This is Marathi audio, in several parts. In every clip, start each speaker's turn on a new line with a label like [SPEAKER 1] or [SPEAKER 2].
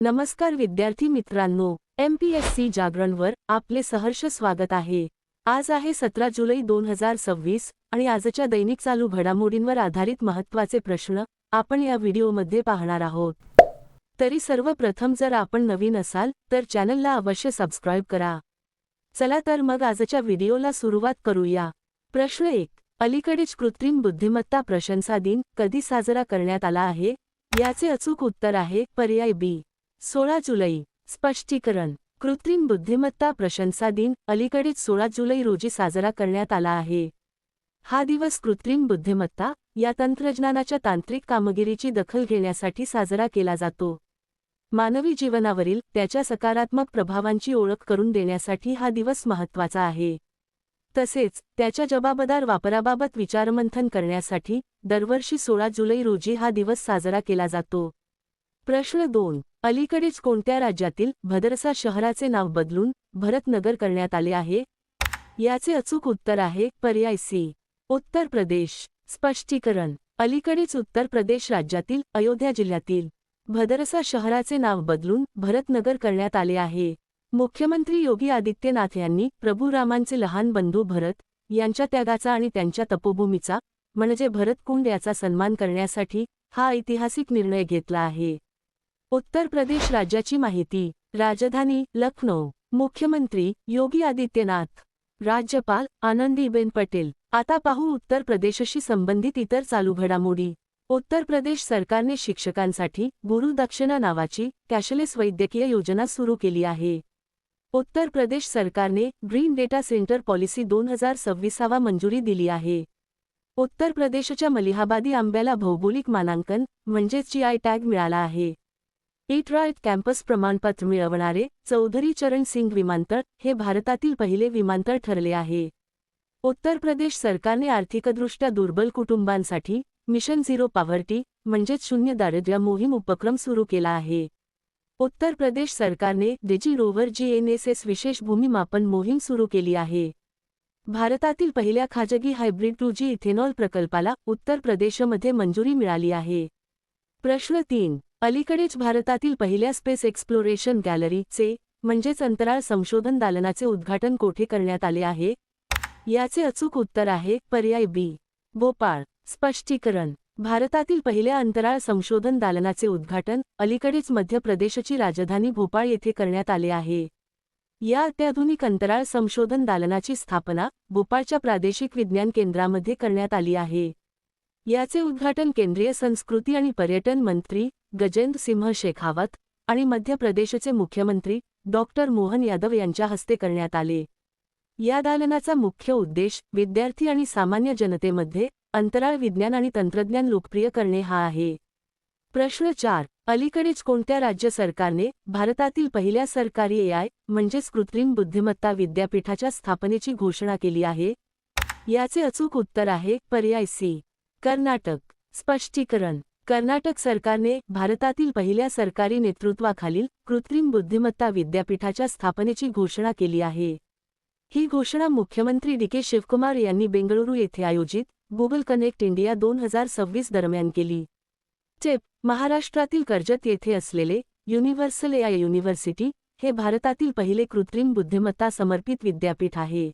[SPEAKER 1] नमस्कार विद्यार्थी मित्रांनो, MPSC जागरणवर आपले सहर्ष स्वागत आहे। आज आहे 17 जुलै 2026 आणि आजच्या दैनिक चालू घडामोडींवर आधारित महत्त्वाचे प्रश्न आपण या व्हिडिओमध्ये पाहणार आहोत। तरी सर्वप्रथम जर आपण नवीन असाल तर चॅनलला अवश्य सबस्क्राइब करा। चला तर मग आजच्या व्हिडिओला सुरुवात करूया। प्रश्न 1, अलीकडेच कृत्रिम बुद्धिमत्ता प्रशंसा दिन कधी साजरा करण्यात आला आहे? याचे अचूक उत्तर आहे पर्याय बी, 16 जुलै। स्पष्टीकरण: कृत्रिम बुद्धिमत्ता प्रशंसा दिन अलीकडेच 16 जुलै रोजी साजरा करण्यात आला आहे। हा दिवस कृत्रिम बुद्धिमत्ता या तंत्रज्ञानाच्या तांत्रिक कामगिरीची दखल घेण्यासाठी साजरा केला जातो। मानवी जीवनावरील त्याच्या सकारात्मक प्रभावांची ओळख करून देण्यासाठी हा दिवस महत्त्वाचा आहे। तसेच त्याच्या जबाबदार वापराबाबत विचारमंथन करण्यासाठी दरवर्षी 16 जुलै रोजी हा दिवस साजरा केला जातो। प्रश्न 2, अलीकडेच कोणत्या राज्यातील भदरसा शहराचे नाव बदलून भरतनगर करण्यात आले आहे? याचे अचूक उत्तर आहे पर्याय सी, उत्तर प्रदेश। स्पष्टीकरण: अलीकडेच उत्तर प्रदेश राज्यातील अयोध्या जिल्ह्यातील भदरसा शहराचे नाव बदलून भरतनगर करण्यात आले आहे। मुख्यमंत्री योगी आदित्यनाथ यांनी प्रभू रामांचे लहान बंधू भरत यांच्या त्यागाचा आणि त्यांच्या तपोभूमीचा म्हणजे भरतकुंड याचा सन्मान करण्यासाठी हा ऐतिहासिक निर्णय घेतला आहे। उत्तर प्रदेश राज्याची माहिती: राजधानी लखनौ, मुख्यमंत्री योगी आदित्यनाथ, राज्यपाल आनंदीबेन पटेल। आता पाहू उत्तर प्रदेशशी संबंधित इतर चालू घडामोडी। उत्तर प्रदेश सरकारने शिक्षकांसाठी गुरु दक्षिणा नावाची कॅशलेस वैद्यकीय योजना सुरू केली आहे। उत्तर प्रदेश सरकारने ग्रीन डेटा सेंटर पॉलिसी 2026 मंजुरी दिली आहे। उत्तर प्रदेशच्या मलिहाबादी आंब्याला भौगोलिक मानांकन म्हणजेच GI टॅग मिळाला आहे। ईट राईट कॅम्पस प्रमाणपत्र मिळवणारे चौधरी चरण सिंग विमानतळ हे भारतातील पहिले विमानतळ ठरले आहे। उत्तर प्रदेश सरकारने आर्थिकदृष्ट्या दुर्बल कुटुंबांसाठी मिशन झिरो पॉवर्टी म्हणजेच शून्य दारिद्र्य मोहीम उपक्रम सुरू केला आहे। उत्तर प्रदेश सरकारने डिजी रोव्हर GNSS विशेष भूमिमापन मोहीम सुरू केली आहे। भारतातील पहिल्या खाजगी हायब्रिड 2G इथेनॉल प्रकल्पाला उत्तर प्रदेशमध्ये मंजुरी मिळाली आहे। प्रश्न 3, अलीकडेच भारतातील पहिल्या स्पेस एक्सप्लोरेशन गॅलरीचे म्हणजेच अंतराळ संशोधन दालनाचे उद्घाटन कोठे करण्यात आले आहे? याचे अचूक उत्तर आहे पर्याय बी, भोपाळ। स्पष्टीकरण: भारतातील पहिल्या अंतराळ संशोधन दालनाचे उद्घाटन अलीकडेच मध्य प्रदेशची राजधानी भोपाळ येथे करण्यात आले आहे। या अत्याधुनिक अंतराळ संशोधन दालनाची स्थापना भोपाळच्या प्रादेशिक विज्ञान केंद्रामध्ये करण्यात आली आहे। याचे उद्घाटन केंद्रीय संस्कृती आणि पर्यटन मंत्री गजेंद्र सिंह शेखावत आणि मध्य प्रदेशचे मुख्यमंत्री डॉक्टर मोहन यादव यांच्या हस्ते करण्यात आले। या दालनाचा मुख्य उद्देश विद्यार्थी आणि सामान्य जनतेमध्ये अंतराळ विज्ञान आणि तंत्रज्ञान लोकप्रिय करणे हा आहे। प्रश्न 4, अलीकडेच कोणत्या राज्य सरकारने भारतातील पहिल्या सरकारी AI म्हणजेच कृत्रिम बुद्धिमत्ता विद्यापीठाच्या स्थापनेची घोषणा केली आहे? याचे अचूक उत्तर आहे पर्याय सी, कर्नाटक। स्पष्टीकरण: कर्नाटक सरकारने भारतातील पहिल्या सरकारी नेतृत्वाखालील कृत्रिम बुद्धिमत्ता विद्यापीठाच्या स्थापनेची घोषणा केली आहे। ही घोषणा मुख्यमंत्री DK शिवकुमार यांनी बेंगळुरू येथे आयोजित गुगल कनेक्ट इंडिया 2026 दरम्यान केली। टिप: महाराष्ट्रातील कर्जत येथे असलेले युनिव्हर्सल AI युनिव्हर्सिटी हे भारतातील पहिले कृत्रिम बुद्धिमत्ता समर्पित विद्यापीठ आहे।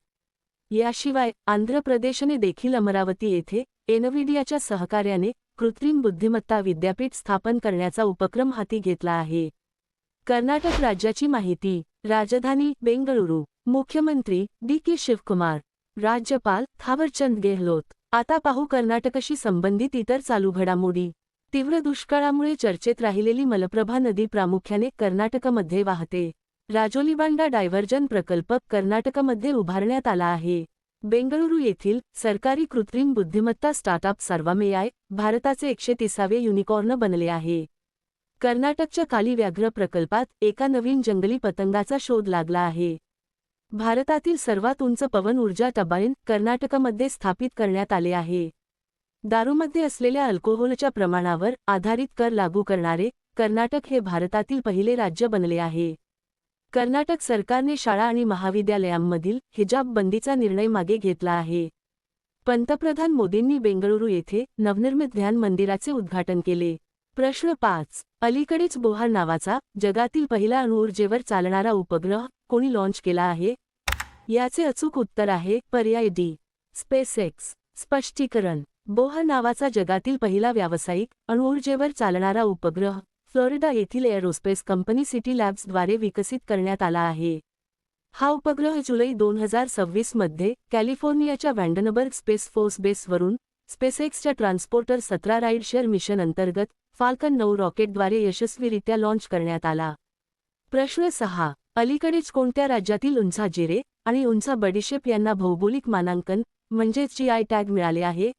[SPEAKER 1] याशिवाय आंध्र प्रदेशने देखील अमरावती येथे एनव्हिडियाच्या सहकार्याने कृत्रिम बुद्धिमत्ता विद्यापीठ स्थापन करण्याचा उपक्रम हाती घेतला आहे। कर्नाटक राज्याची माहिती: राजधानी बेंगळुरू, मुख्यमंत्री DK शिवकुमार, राज्यपाल थावरचंद गेहलोत। आता पाहू कर्नाटकशी संबंधित इतर चालू घडामोडी। तीव्र दुष्काळामुळे चर्चेत राहिलेली मलप्रभा नदी प्रामुख्याने कर्नाटकमध्ये वाहते। राजोलीबांडा डायव्हर्जन प्रकल्प कर्नाटकमध्ये उभारण्यात आला आहे। बेंगळुरू येथील सरकारी कृत्रिम बुद्धिमत्ता स्टार्टअप सर्वामेआय भारताचे 130वे युनिकॉर्न बनले आहे। कर्नाटकच्या काली व्याघ्र प्रकल्पात एका नवीन जंगली पतंगाचा शोध लागला आहे। भारतातील सर्वात उंच पवन ऊर्जा टर्बाइन कर्नाटकमध्ये स्थापित करण्यात आले आहे। दारूमध्ये असलेल्या अल्कोहोलच्या प्रमाणावर आधारित कर लागू करणारे कर्नाटक हे भारतातील पहिले राज्य बनले आहे। कर्नाटक सरकारने शाळा आणि महाविद्यालयांमधील हिजाब बंदीचा निर्णय मागे घेतला आहे। पंतप्रधान मोदींनी बेंगळुरू येथे नवनिर्मित ध्यान मंदिराचे उद्घाटन केले। प्रश्न 5. अलीकडेच बोहर नावाचा जगातील पहिला अणुऊर्जेवर चालणारा उपग्रह कोणी लॉन्च केला आहे? याचे अचूक उत्तर आहे पर्याय डी. स्पेसएक्स. स्पष्टीकरण. बोहर नावाचा जगातील पहिला व्यावसायिक अणुऊर्जेवर चालणारा उपग्रह फ्लोरिडा येथील एरोस्पेस कंपनी सिटी लॅब्सद्वारे विकसित करण्यात आला आहे. हा उपग्रह जुलै 2026 मध्ये कॅलिफोर्नियाच्या व्हँडनबर्ग स्पेस फोर्स बेसवरून स्पेसएक्सच्या ट्रान्सपोर्टर 17 राईडशेअर मिशन अंतर्गत फाल्कन 9 रॉकेटद्वारे यशस्वीरित्या लॉन्च करण्यात आला. प्रश्न 6. अलीकडेच कोणत्या राज्यातील उंचा जिरे आणि उंचा बडीशेप यांना भौगोलिक मानांकन म्हणजेच जीआय टॅग मिळाले आहे?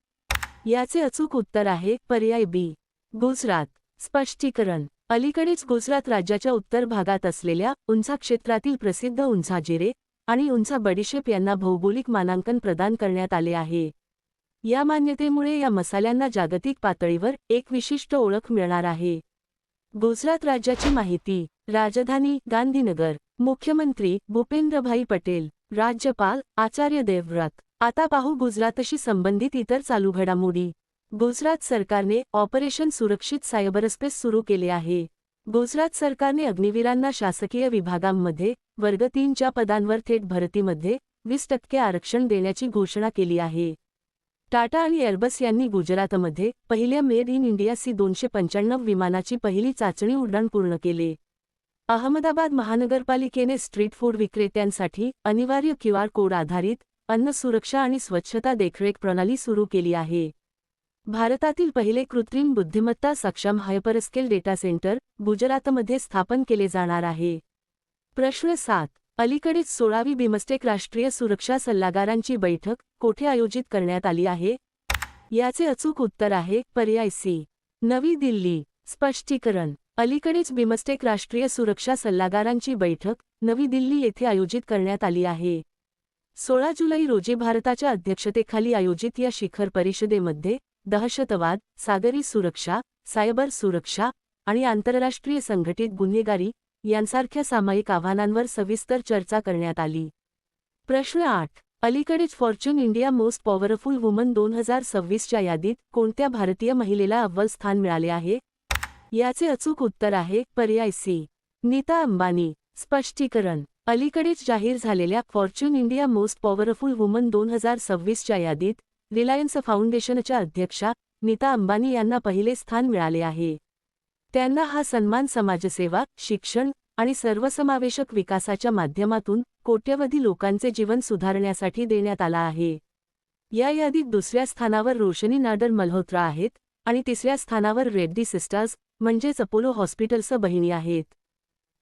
[SPEAKER 1] याचे अचूक उत्तर आहे पर्याय बी. गुजरात. स्पष्टीकरण. अलीकडेच गुजरात राज्याच्या उत्तर भागात असलेल्या उंचा क्षेत्रातील प्रसिद्ध उंचा जिरे आणि उंचा बडीशेप यांना भौगोलिक मानांकन प्रदान करण्यात आले आहे. या मान्यतेमुळे या मसाल्यांना जागतिक पातळीवर एक विशिष्ट ओळख मिळणार आहे. गुजरात राज्याची माहिती. राजधानी गांधीनगर. मुख्यमंत्री भूपेंद्रभाई पटेल. राज्यपाल आचार्य देवव्रत. आता पाहू गुजरातशी संबंधित इतर चालू घडामोडी. गुजरात सरकारने ऑपरेशन सुरक्षित सायबरस्पेस सुरू केले आहे. गुजरात सरकारने अग्निवीरांना शासकीय विभागांमध्ये वर्ग 3च्या पदांवर थेट भरतीमध्ये 20% आरक्षण देण्याची घोषणा केली आहे. टाटा आणि एअरबस यांनी गुजरातमध्ये पहिल्या मेड इन इंडिया C-295 विमानाची पहिली चाचणी उड्डाण पूर्ण केले. अहमदाबाद महानगरपालिकेने स्ट्रीट फूड विक्रेत्यांसाठी अनिवार्य QR कोड आधारित अन्न सुरक्षा आणि स्वच्छता देखरेख प्रणाली सुरू केली आहे. भारतातील पहिले कृत्रिम बुद्धिमत्ता सक्षम हायपरस्केल डेटा सेंटर गुजरातमध्ये स्थापन केले जाणार आहे. प्रश्न 7. अलीकडेच 16वी बिमस्टेक राष्ट्रीय सुरक्षा सल्लागारांची बैठक कोठे आयोजित करण्यात आली आहे? याचे अचूक उत्तर आहे पर्याय सी. नवी दिल्ली. स्पष्टीकरण. अलीकडेच बिमस्टेक राष्ट्रीय सुरक्षा सल्लागारांची बैठक नवी दिल्ली येथे आयोजित करण्यात आली आहे. 16 जुलै रोजी भारताच्या अध्यक्षतेखाली आयोजित या शिखर परिषदेमध्ये दहशतवाद, सागरी सुरक्षा, सायबर सुरक्षा आणि आंतरराष्ट्रीय संघटित गुन्हेगारी यांसारख्या सामायिक आव्हानांवर सविस्तर चर्चा करण्यात आली. प्रश्न 8. अलीकडेच Fortune India most powerful woman 2026च्या यादीत कोणत्या भारतीय महिलेला अव्वल स्थान मिळाले आहे? याचे अचूक उत्तर आहे पर्याय सी. नीता अंबानी. स्पष्टीकरण. अलीकडेच जाहीर झालेल्या Fortune India most powerful woman 2026च्या यादीत रिलायन्स फाउंडेशनच्या अध्यक्षा नीता अंबानी यांना पहिले स्थान मिळाले आहे. त्यांना हा सन्मान समाजसेवा, शिक्षण आणि सर्वसमावेशक विकासाच्या माध्यमातून कोट्यवधी लोकांचे जीवन सुधारण्यासाठी देण्यात आला आहे. या यादीत दुसऱ्या स्थानावर रोशनी नाडर मल्होत्रा आहेत आणि तिसऱ्या स्थानावर रेड्डी सिस्टर्स म्हणजेच अपोलो हॉस्पिटल्स बहिणी आहेत.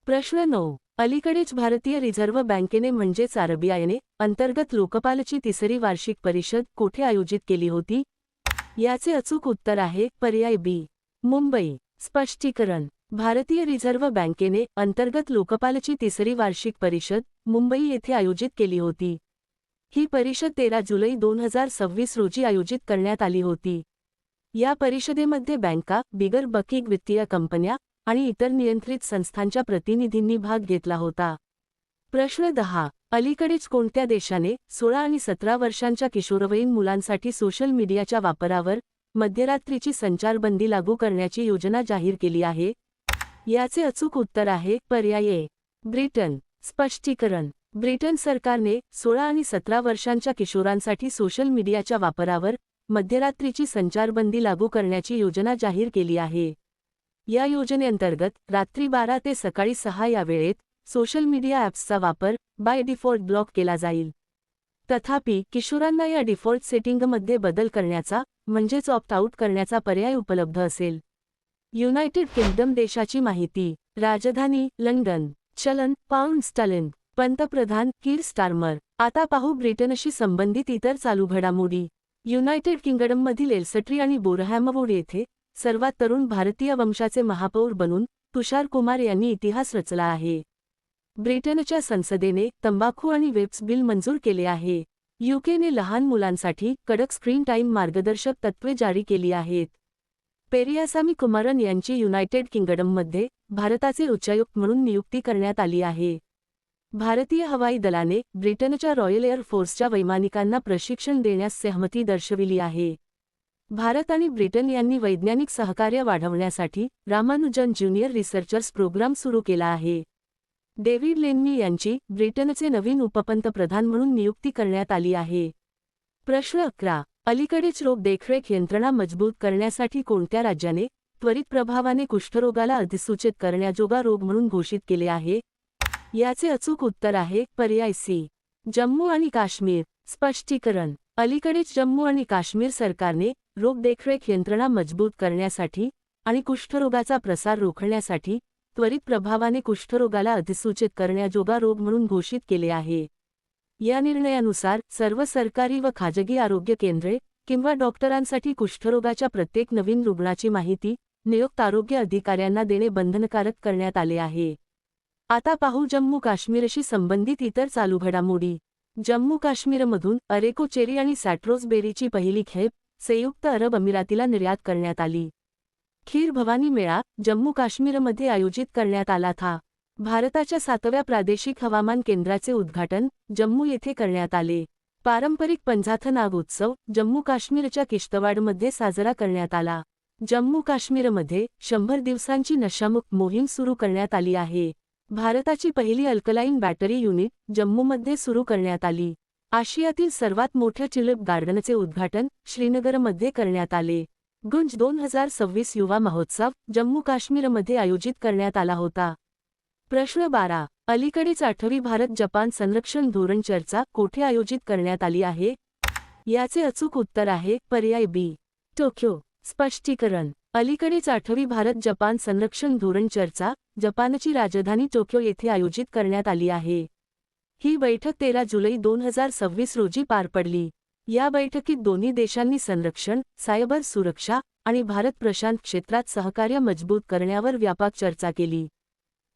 [SPEAKER 1] प्रश्न 9. अलीकडेच भारतीय रिझर्व्ह बँकेने म्हणजेच RBIने अंतर्गत लोकपालची तिसरी वार्षिक परिषद कोठे आयोजित केली होती? याचे अचूक उत्तर आहे पर्याय बी. मुंबई. स्पष्टीकरण. भारतीय रिझर्व्ह बँकेने अंतर्गत लोकपालची तिसरी वार्षिक परिषद मुंबई येथे आयोजित केली होती. ही परिषद 13 जुलै 2026 रोजी आयोजित करण्यात आली होती. या परिषदेमध्ये बँका, बिगर बकीग वित्तीय कंपन्या आणि इतर नियंत्रित संस्थांच्या प्रतिनिधींनी भाग घेतला होता. प्रश्न 10. अलीकडेच कोणत्या देशाने 16 आणि 17 वर्षांच्या किशोरवयीन मुलांसाठी सोशल मीडियाच्या वापरावर मध्यरात्रीची संचारबंदी लागू करण्याची योजना जाहीर केली आहे? याचे अचूक उत्तर आहे पर्याय ए. ब्रिटन. स्पष्टीकरण. ब्रिटन सरकारने 16 आणि 17 वर्षांच्या किशोरांसाठी सोशल मीडियाच्या वापरावर मध्यरात्रीची संचारबंदी लागू करण्याची योजना जाहीर केली आहे. या योजनेअंतर्गत रात्री 12 ते सकाळी 6 या वेळेत सोशल मीडिया ॲप्सचा वापर बाय डिफॉल्ट ब्लॉक केला जाईल. तथापि किशोरांना या डिफॉल्ट सेटिंगमध्ये बदल करण्याचा म्हणजेच ऑप्ट आऊट करण्याचा पर्याय उपलब्ध असेल. युनायटेड किंगडम देशाची माहिती. राजधानी लंडन. चलन पाऊंड स्टर्लिंग. पंतप्रधान कीर स्टारमर. आता पाहू ब्रिटनशी संबंधित इतर चालू घडामोडी. युनायटेड किंगडममधील एल्सट्री आणि बोरहॅमवूड येथे सर्वात तरुण भारतीय वंशाचे महापौर बनून तुषार कुमार यांनी इतिहास रचला आहे. ब्रिटनच्या संसदेने तंबाखू आणि वेप्स बिल मंजूर केले आहे. यूकेने लहान मुलांसाठी कडक स्क्रीन टाईम मार्गदर्शक तत्त्वे जारी केली आहेत. पेरियासामी कुमारन यांची युनायटेड किंगडममध्ये भारताचे उच्चायुक्त म्हणून नियुक्ती करण्यात आली आहे. भारतीय हवाई दलाने ब्रिटनच्या रॉयल एअर फोर्सच्या वैमानिकांना प्रशिक्षण देण्यास सहमती दर्शविली आहे. भारत आणि ब्रिटन यांनी वैज्ञानिक सहकार्य वाढवण्यासाठी रामानुजन ज्युनियर रिसर्चर्स प्रोग्राम सुरू केला आहे. डेव्हिड लेन्मी यांची ब्रिटनचे नवीन उपपंतप्रधान म्हणून नियुक्ती करण्यात आली आहे. प्रश्न 11. अलीकडेच रोग देखरेख यंत्रणा मजबूत करण्यासाठी कोणत्या राज्याने त्वरित प्रभावाने कुष्ठरोगाला अधिसूचित करण्याजोगा रोग म्हणून घोषित केले आहे? याचे अचूक उत्तर आहे पर्याय सी, जम्मू आणि काश्मीर. स्पष्टीकरण. अलीकडेच जम्मू आणि काश्मीर सरकारने रोग देखरेख यंत्रणा मजबूत करण्यासाठी आणि कुष्ठरोगाचा प्रसार रोखण्यासाठी त्वरित प्रभावाने कुष्ठरोगाला अधिसूचित करण्याजोगा रोग म्हणून घोषित केले आहे. या निर्णयानुसार सर्व सरकारी व खाजगी आरोग्य केंद्रे किंवा डॉक्टरांसाठी कुष्ठरोगाच्या प्रत्येक नवीन रुग्णाची माहिती नियुक्त आरोग्य अधिकाऱ्यांना देणे बंधनकारक करण्यात आले आहे. आता पाहू जम्मू काश्मीरशी संबंधित इतर चालू घडामोडी. जम्मू काश्मीरमधून अरेको चेरी आणि सॅट्रोस बेरीची पहिली खेप संयुक्त अरब अमिरातीला निर्यात करण्यात आली. खीर भवानी मेळा जम्मू काश्मीरमध्ये आयोजित करण्यात आला था. भारताच्या 7व्या प्रादेशिक हवामान केंद्राचे उद्घाटन जम्मू येथे करण्यात आले. पारंपरिक पंजाथ नाग उत्सव जम्मू काश्मीरच्या किश्तवाडमध्ये साजरा करण्यात आला. जम्मू काश्मीरमध्ये 100 दिवसांची नशामुक्त मोहीम सुरू करण्यात आली आहे. भारताची पहिली अल्कलाईन बॅटरी युनिट जम्मूमध्ये सुरू करण्यात आली. आशियातील सर्वात मोठ्या ट्युलिप गार्डनचे उद्घाटन श्रीनगरमध्ये करण्यात आले. गुंज 2026 युवा महोत्सव जम्मू काश्मीरमध्ये आयोजित करण्यात आला होता. प्रश्न 12. अलीकडेच 8वी भारत जपान संरक्षण धोरण चर्चा कोठे आयोजित करण्यात आली आहे? याचे अचूक उत्तर आहे पर्याय बी, टोक्यो. स्पष्टीकरण. अलीकडेच 8वी भारत जपान संरक्षण धोरण चर्चा जपानची राजधानी टोक्यो येथे आयोजित करण्यात आली आहे. ही बैठक 13 जुलै 2026 रोजी पार पडली. या बैठकीत दोन्ही देशांनी संरक्षण, सायबर सुरक्षा आणि भारत प्रशांत क्षेत्रात सहकार्य मजबूत करण्यावर व्यापक चर्चा केली.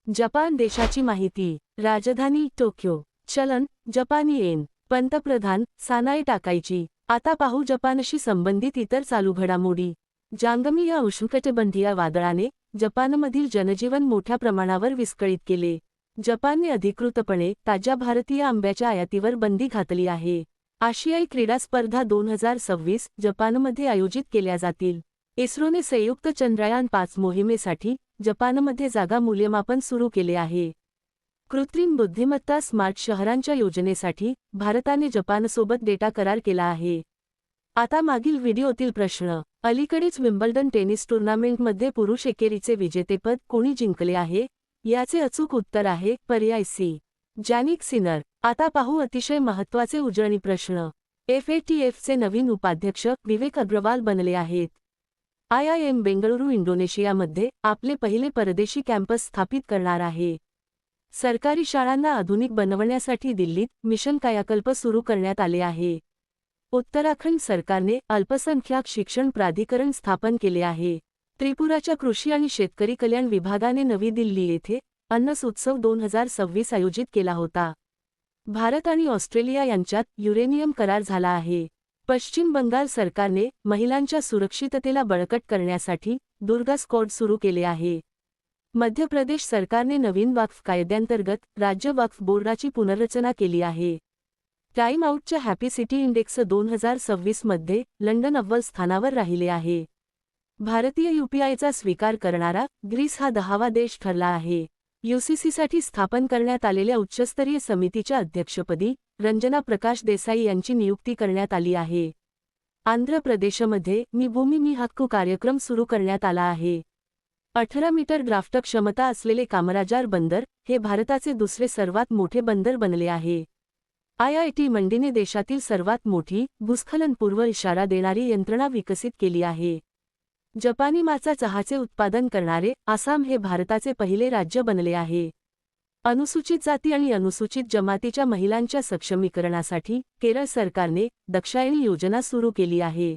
[SPEAKER 1] जपान देशाची माहिती. राजधानी टोक्यो. चलन जपानी येन. पंतप्रधान सानाए टाकाईची. आता पाहू जपानशी संबंधित इतर चालू घडामोडी. जांगमी या उष्णकटिबंधीय वादळाने जपानमधील जनजीवन मोठ्या प्रमाणावर विस्कळीत केले. जपानने अधिकृतपणे ताज्या भारतीय आंब्याच्या आयातीवर बंदी घातली आहे. आशियाई क्रीडा स्पर्धा 2026 जपानमध्ये आयोजित केल्या जातील. इस्रोने संयुक्त चंद्रयान 5 मोहिमेसाठी जपानमध्ये जागा मूल्यमापन सुरू केले आहे. कृत्रिम बुद्धिमत्ता स्मार्ट शहरांच्या योजनेसाठी भारताने जपानसोबत डेटा करार केला आहे. आता मागील व्हिडिओतील प्रश्न. अलीकडेच विम्बल्डन टेनिस टुर्नामेंटमध्ये पुरुष एकेरीचे विजेतेपद कोणी जिंकले आहे? याचे अचूक उत्तर आहे पर्याय सी, जॅनिक सिनर. आता पाहू अतिशय महत्त्वाचे उजळणी प्रश्न. FATFचे नवीन उपाध्यक्ष विवेक अग्रवाल बनले आहेत. IIM बेंगळुरू इंडोनेशियामध्ये आपले पहिले परदेशी कॅम्पस स्थापित करणार आहे. सरकारी शाळांना आधुनिक बनवण्यासाठी दिल्लीत मिशन कायाकल्प सुरू करण्यात आले आहे. उत्तराखंड सरकारने अल्पसंख्याक शिक्षण प्राधिकरण स्थापन केले आहे. त्रिपुराच्या कृषी आणि शेतकरी कल्याण विभागाने नवी दिल्ली येथे अन्नस उत्सव 2026 आयोजित केला होता. भारत आणि ऑस्ट्रेलिया यांच्यात युरेनियम करार झाला आहे. पश्चिम बंगाल सरकारने महिलांच्या सुरक्षिततेला बळकट करण्यासाठी दुर्गा स्क्वॉड सुरू केले आहे. मध्य प्रदेश सरकारने नवीन वक्फ कायद्यांतर्गत राज्य वक्फ बोर्डाची पुनर्रचना केली आहे. टाइम आउटच्या हॅपी सिटी इंडेक्स 2026 मध्ये लंडन अव्वल स्थानावर राहिले आहे. भारतीय UPIचा स्वीकार करणारा ग्रीस हा 10वा देश ठरला आहे. UCCसाठी स्थापन करण्यात आलेल्या उच्चस्तरीय समितीच्या अध्यक्षपदी रंजना प्रकाश देसाई यांची नियुक्ती करण्यात आली आहे. आंध्र प्रदेशमध्ये मी भूमी मी हक्क कार्यक्रम सुरू करण्यात आला आहे. 18 मीटर ड्राफ्ट क्षमता असलेले कामराजार बंदर हे भारताचे दुसरे सर्वात मोठे बंदर बनले आहे. IIT मंडीने देशातील सर्वात मोठी भूस्खलनपूर्व इशारा देणारी यंत्रणा विकसित केली आहे. जपानी माचा चहाचे उत्पादन करणारे आसाम हे भारताचे पहिले राज्य बनले आहे. अनुसूचित जाती आणि अनुसूचित जमातीच्या महिलांच्या सक्षमीकरणासाठी केरळ सरकारने दक्षायणी योजना सुरू केली आहे.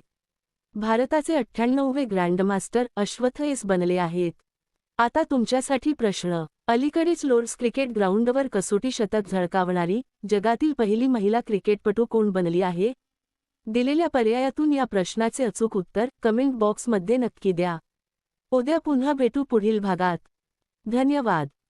[SPEAKER 1] भारताचे 98वे ग्रँडमास्टर अश्वथ एस बनले आहेत. आता तुमच्यासाठी प्रश्न. अलीकडेच लॉर्ड्स क्रिकेट ग्राउंडवर कसोटी शतक झळकावणारी जगातील पहिली महिला क्रिकेटपटू कोण बनली आहे? दिलेल्या पर्यायातून या प्रश्नाचे अचूक उत्तर कमेंट बॉक्समध्ये नक्की द्या. उद्या पुन्हा भेटू पुढील भागात. धन्यवाद.